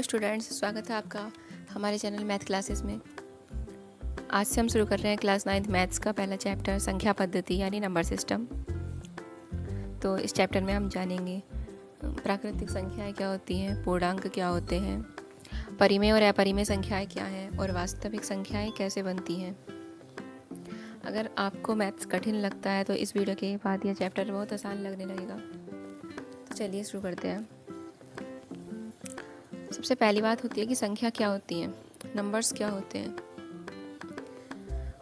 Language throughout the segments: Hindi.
हेलो स्टूडेंट्स, स्वागत है आपका हमारे चैनल मैथ क्लासेस में। आज से हम शुरू कर रहे हैं क्लास 9th मैथ्स का पहला चैप्टर संख्या पद्धति यानी नंबर सिस्टम। तो इस चैप्टर में हम जानेंगे प्राकृतिक संख्याएं क्या होती हैं, पूर्णांक क्या होते हैं, परिमेय और अपरिमेय संख्याएं क्या हैं और वास्तविक संख्याएं कैसे बनती हैं। अगर आपको मैथ्स कठिन लगता है तो इस वीडियो के बाद यह चैप्टर बहुत आसान लगने लगेगा। तो चलिए शुरू करते हैं। सबसे पहली बात होती है कि संख्या क्या होती है, नंबर्स क्या होते हैं।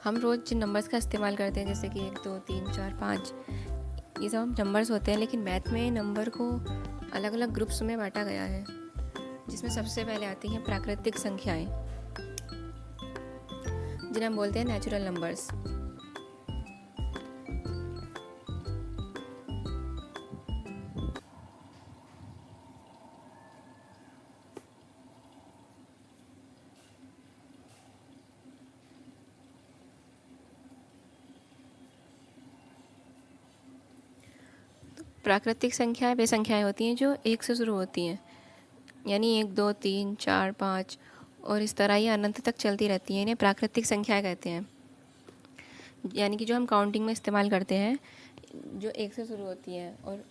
हम रोज़ जिन नंबर्स का इस्तेमाल करते हैं जैसे कि 1 2 3 4 5, ये सब नंबर्स होते हैं, लेकिन मैथ में नंबर को अलग अलग ग्रुप्स में बांटा गया है, जिसमें सबसे पहले आती हैं प्राकृतिक संख्याएं, जिन्हें हम बोलते हैं नेचुरल नंबर्स। प्राकृतिक संख्याएं वे संख्याएं होती हैं जो 1 से शुरू होती हैं, यानी 1 2 3 4 5 और इस तरह ये अनंत तक चलती रहती हैं। इन्हें प्राकृतिक संख्याएं कहते हैं, यानी कि जो हम काउंटिंग में इस्तेमाल करते हैं, जो 1 से शुरू होती हैं और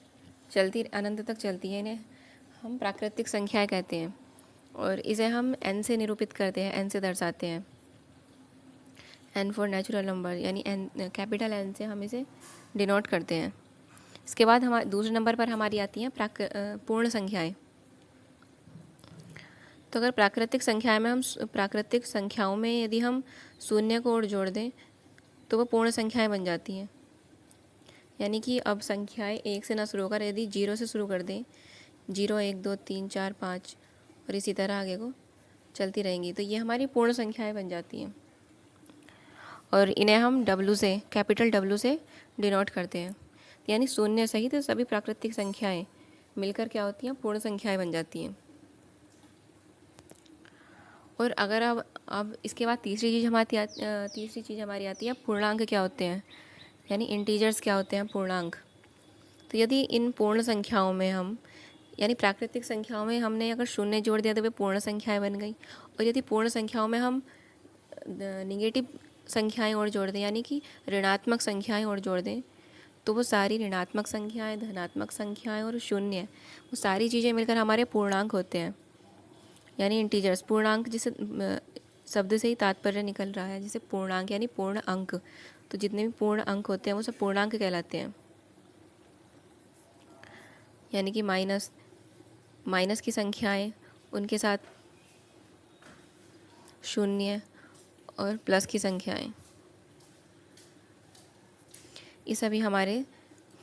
चलती अनंत तक चलती हैं, इन्हें हम प्राकृतिक संख्याएं कहते हैं। और इसे हम n से निरूपित करते हैं, n से दर्शाते हैं। n फॉर नेचुरल नंबर, यानी n कैपिटल N से हम इसे डिनोट करते हैं। इसके बाद हमारे दूसरे नंबर पर हमारी आती हैं पूर्ण संख्याएं। तो अगर प्राकृतिक संख्याओं में यदि हम शून्य को और जोड़ दें तो वो पूर्ण संख्याएं बन जाती हैं। यानी कि अब संख्याएं 1 से ना शुरू होकर यदि 0 से शुरू कर दें, 0 1 2 3 4 5 और इसी तरह आगे को चलती रहेंगी, तो ये हमारी पूर्ण संख्याएं बन जाती हैं। और इन्हें हम W से, कैपिटल W से डिनोट करते हैं। यानी शून्य सहित सभी प्राकृतिक संख्याएं मिलकर क्या होती हैं, पूर्ण संख्याएं बन जाती हैं। और अगर अब इसके बाद तीसरी चीज़ हमारी आती है पूर्णांक क्या होते हैं, यानी इंटीजर्स क्या होते हैं, पूर्णांक। तो यदि इन पूर्ण संख्याओं में हम, यानी प्राकृतिक संख्याओं में हमने अगर शून्य जोड़ दिया तो वे पूर्ण संख्याएं बन गई, और यदि पूर्ण संख्याओं में हम निगेटिव संख्याएं और जोड़ दें, यानी कि ऋणात्मक संख्याएं और जोड़ दें, तो वो सारी ऋणात्मक संख्याएं, धनात्मक संख्याएं और शून्य, वो सारी चीज़ें मिलकर हमारे पूर्णांक होते हैं, यानी इंटीजर्स। पूर्णांक जिसे शब्द से ही तात्पर्य निकल रहा है, जैसे पूर्णांक यानी पूर्ण अंक। तो जितने भी पूर्ण अंक होते हैं वो सब पूर्णांक कहलाते हैं। यानी कि माइनस की संख्याएं, उनके साथ शून्य और प्लस की संख्याएं, ये सभी हमारे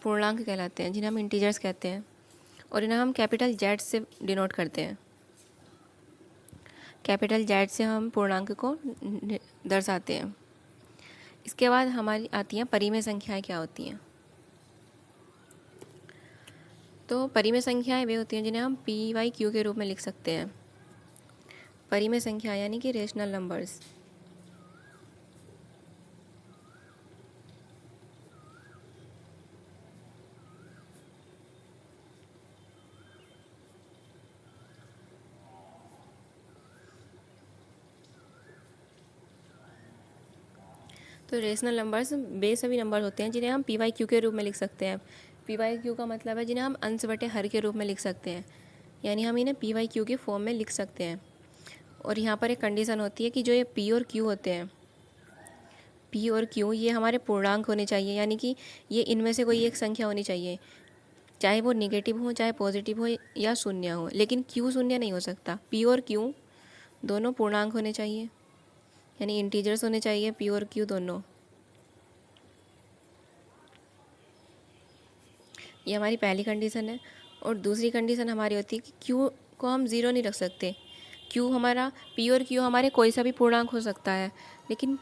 पूर्णांक कहलाते हैं, जिन्हें हम इंटीजर्स कहते हैं। और इन्हें हम कैपिटल Z से डिनोट करते हैं। कैपिटल Z से हम पूर्णांक को दर्शाते हैं। इसके बाद हमारी आती हैं परिमेय संख्याएं क्या होती हैं। तो परिमेय संख्याएं वे होती हैं जिन्हें हम PYQ के रूप में लिख सकते हैं। परिमेय संख्या यानी कि रेशनल नंबर्स। तो रेशनल नंबर्स वे सभी नंबर होते हैं जिन्हें हम PYQ के रूप में लिख सकते हैं। PYQ का मतलब है जिन्हें हम अंश बटे हर के रूप में लिख सकते हैं, यानी हम इन्हें PYQ के फॉर्म में लिख सकते हैं। और यहाँ पर एक कंडीशन होती है कि जो ये P और Q होते हैं, P और Q ये हमारे पूर्णांक होने चाहिए, यानी कि ये इनमें से कोई एक संख्या होनी चाहिए, चाहे वो निगेटिव हो, चाहे पॉजिटिव हो या शून्य हो, लेकिन Q शून्य नहीं हो सकता। P और Q दोनों पूर्णांक होने चाहिए, यानी इंटीजर्स होने चाहिए P और Q दोनों। ये हमारी पहली कंडीशन है। और दूसरी कंडीशन हमारी होती है कि Q को हम 0 नहीं रख सकते। Q हमारा, P और Q हमारे कोई सा भी पूर्णांक हो सकता है, लेकिन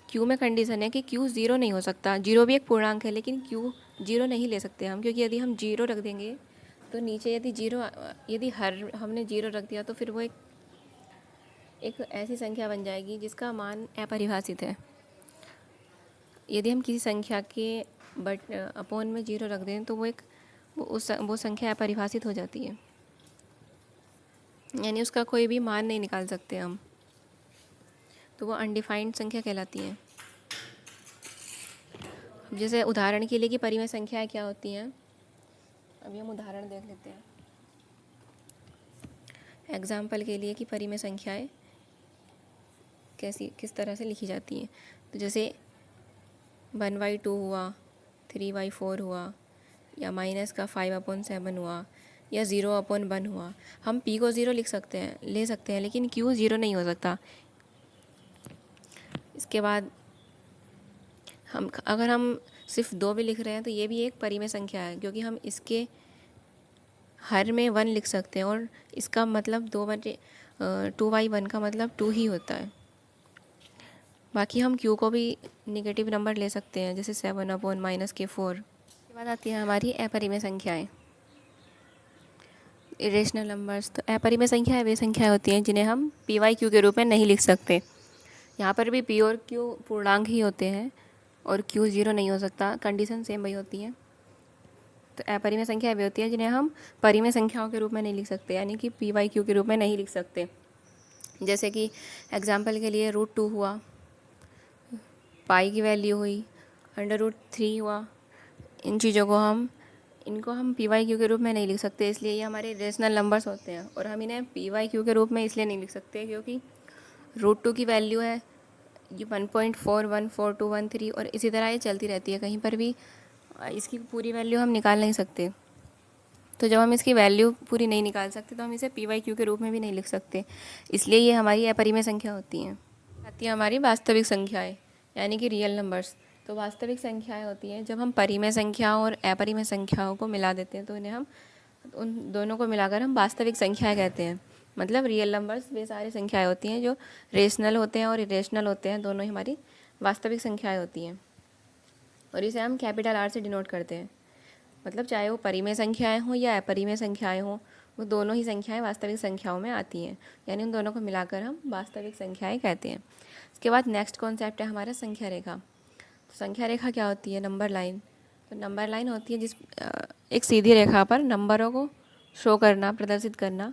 Q में कंडीशन है कि Q 0 नहीं हो सकता। 0 भी एक पूर्णांक है, लेकिन Q 0 नहीं ले सकते हम, क्योंकि यदि हम 0 रख देंगे तो नीचे यदि हमने 0 रख दिया तो फिर वो एक ऐसी संख्या बन जाएगी जिसका मान अपरिभाषित है। यदि हम किसी संख्या के अपॉन में 0 रख दें तो वो संख्या अपरिभाषित हो जाती है। यानी उसका कोई भी मान नहीं निकाल सकते हम, तो वो अनडिफाइंड संख्या कहलाती है। अब जैसे उदाहरण के लिए कि परिमेय संख्याएं क्या होती हैं, अभी हम उदाहरण देख लेते हैं एग्जाम्पल के लिए कि परिमेय संख्याएं किस तरह से लिखी जाती हैं। तो जैसे 1/2 हुआ, 3/4 हुआ, या माइनस का 5/7 हुआ, या 0/1 हुआ। हम p को 0 ले सकते हैं, लेकिन q 0 नहीं हो सकता। इसके बाद अगर हम सिर्फ 2 भी लिख रहे हैं तो ये भी एक परिमेय संख्या है, क्योंकि हम इसके हर में 1 लिख सकते हैं, और इसका मतलब 2/1 का मतलब 2 ही होता है। बाकी हम q को भी नेगेटिव नंबर ले सकते हैं, जैसे 7/-4। इसके बाद आती है हमारी अपरिमेय संख्याएं, इरेशनल नंबर्स। तो अपरिमेय संख्याएं वे संख्याएं होती हैं जिन्हें हम p/q के रूप में नहीं लिख सकते। यहाँ पर भी p और q पूर्णांक ही होते हैं, और q 0 नहीं हो सकता, कंडीशन सेम वही होती है। तो अपरिमेय संख्याएं वे होती हैं जिन्हें हम परिमेय संख्याओं के रूप में नहीं लिख सकते, यानी कि p/q के रूप में नहीं लिख सकते। जैसे कि एग्जाम्पल के लिए √2 हुआ, पाई की वैल्यू हुई, √3 हुआ। इन चीज़ों को इनको हम p/q के रूप में नहीं लिख सकते, इसलिए ये हमारे रेशनल नंबर्स होते हैं। और हम इन्हें p/q के रूप में इसलिए नहीं लिख सकते क्योंकि √2 की वैल्यू है ये 1.414213, और इसी तरह ये चलती रहती है, कहीं पर भी इसकी पूरी वैल्यू हम निकाल नहीं सकते। तो जब हम इसकी वैल्यू पूरी नहीं निकाल सकते तो हम इसे p/q के रूप में भी नहीं लिख सकते, इसलिए ये हमारी अपरिमेय संख्या होती हैं। आती है हमारी वास्तविक संख्याएं, यानी कि रियल नंबर्स। तो वास्तविक संख्याएं होती हैं जब हम परिमेय संख्याओं और अपरिमेय संख्याओं को मिला देते हैं, तो इन्हें हम उन दोनों को मिलाकर हम वास्तविक संख्याएं कहते हैं। मतलब रियल नंबर्स वे सारी संख्याएं होती हैं जो रेशनल होते हैं और इरेशनल होते हैं, दोनों ही हमारी वास्तविक संख्याएं होती हैं, और इसे हम कैपिटल R से डिनोट करते हैं। मतलब चाहे वो परिमेय संख्याएं हों या अपरिमेय संख्याएं हों, वो दोनों ही संख्याएं वास्तविक संख्याओं में आती हैं, यानी उन दोनों को मिलाकर हम वास्तविक संख्याएं कहते हैं। इसके बाद नेक्स्ट कॉन्सेप्ट है हमारा संख्या रेखा। तो संख्या रेखा क्या होती है? Number line. तो नंबर लाइन होती है एक सीधी रेखा पर नंबरों को शो करना, प्रदर्शित करना,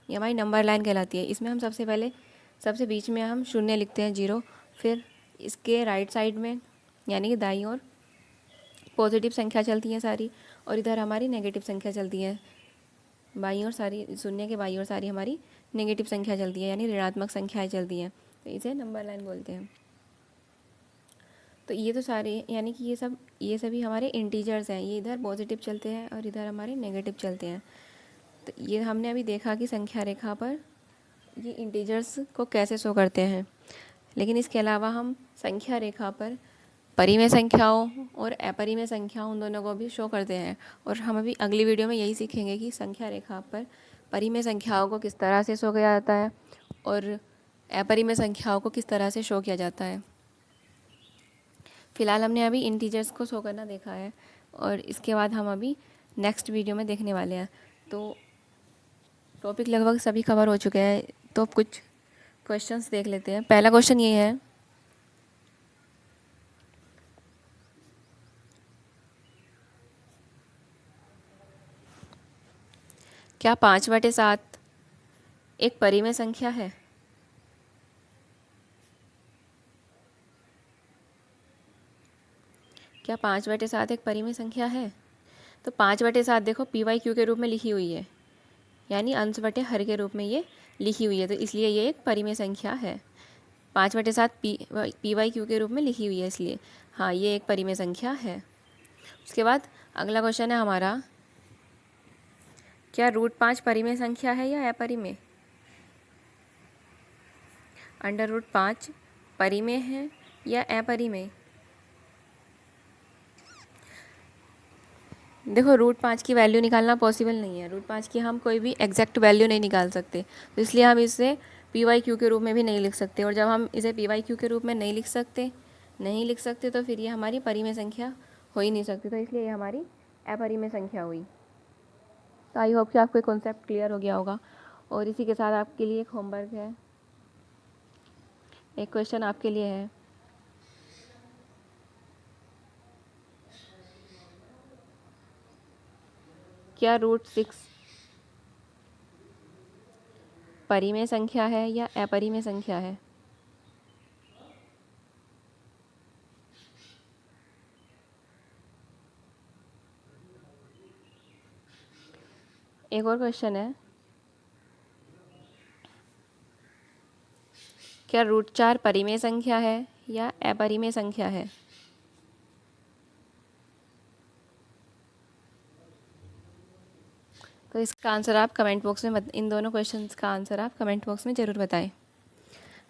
ये हमारी नंबर लाइन कहलाती है। इसमें हम सबसे बीच में हम शून्य लिखते हैं, 0। फिर इसके राइट साइड में यानी कि दाईं ओर पॉजिटिव संख्या चलती है सारी, और इधर हमारी नेगेटिव संख्या चलती है। बाईं ओर सारी, शून्य के बाईं ओर सारी हमारी नेगेटिव संख्या चलती है, यानी ऋणात्मक संख्याएं चलती हैं। तो इसे नंबर लाइन बोलते हैं। तो ये तो सारे, यानी कि ये सभी हमारे इंटीजर्स हैं। ये इधर पॉजिटिव चलते हैं और इधर हमारे नेगेटिव चलते हैं। तो ये हमने अभी देखा कि संख्या रेखा पर ये इंटीजर्स को कैसे शो करते हैं। लेकिन इसके अलावा हम संख्या रेखा पर परिमेय संख्याओं और अपरिमेय संख्याओं उन दोनों को भी शो करते हैं। और हम अभी अगली वीडियो में यही सीखेंगे कि संख्या रेखा पर परिमेय संख्याओं को किस तरह से शो किया जाता है और अपरिमेय संख्याओं को किस तरह से शो किया जाता है। फ़िलहाल हमने अभी इंटीजर्स को शो करना देखा है, और इसके बाद हम अभी नेक्स्ट वीडियो में देखने वाले हैं। तो टॉपिक लगभग सभी कवर हो चुके हैं, तो अब कुछ क्वेश्चंस देख लेते हैं। पहला क्वेश्चन ये है, क्या 5/7 एक परिमेय संख्या है? क्या 5/7 एक परिमेय संख्या है? तो 5/7 देखो p/q के रूप में लिखी हुई है, यानी अंश बटे हर के रूप में ये लिखी हुई है, तो इसलिए ये एक परिमेय संख्या है। 5/7 p/q के रूप में लिखी हुई है, इसलिए हाँ, ये एक परिमेय संख्या है। उसके बाद अगला क्वेश्चन है हमारा, क्या √5 परिमेय संख्या है या अपरिमेय? √5 परिमेय है या अपरिमेय? देखो, √5 की वैल्यू निकालना पॉसिबल नहीं है। √5 की हम कोई भी एग्जैक्ट वैल्यू नहीं निकाल सकते, तो इसलिए हम इसे p/q के रूप में भी नहीं लिख सकते। और जब हम इसे p/q के रूप में नहीं लिख सकते तो फिर ये हमारी परिमेय संख्या हो ही नहीं सकती, तो इसलिए ये हमारी अपरिमेय संख्या हुई। तो आई होप कि आपको कॉन्सेप्ट क्लियर हो गया होगा। और इसी के साथ आपके लिए एक होमवर्क है, एक क्वेश्चन आपके लिए है, क्या √6 परिमेय संख्या है या अपरिमेय संख्या है? एक और क्वेश्चन है, क्या √4 परिमेय संख्या है या अपरिमेय संख्या है? तो इसका आंसर आप कमेंट बॉक्स में इन दोनों क्वेश्चंस का आंसर आप कमेंट बॉक्स में ज़रूर बताएं।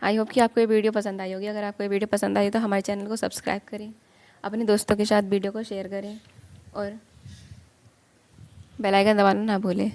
आई होप कि आपको ये वीडियो पसंद आई होगी। अगर आपको ये वीडियो पसंद आई तो हमारे चैनल को सब्सक्राइब करें, अपने दोस्तों के साथ वीडियो को शेयर करें और बेल आइकन दबाना ना भूलें।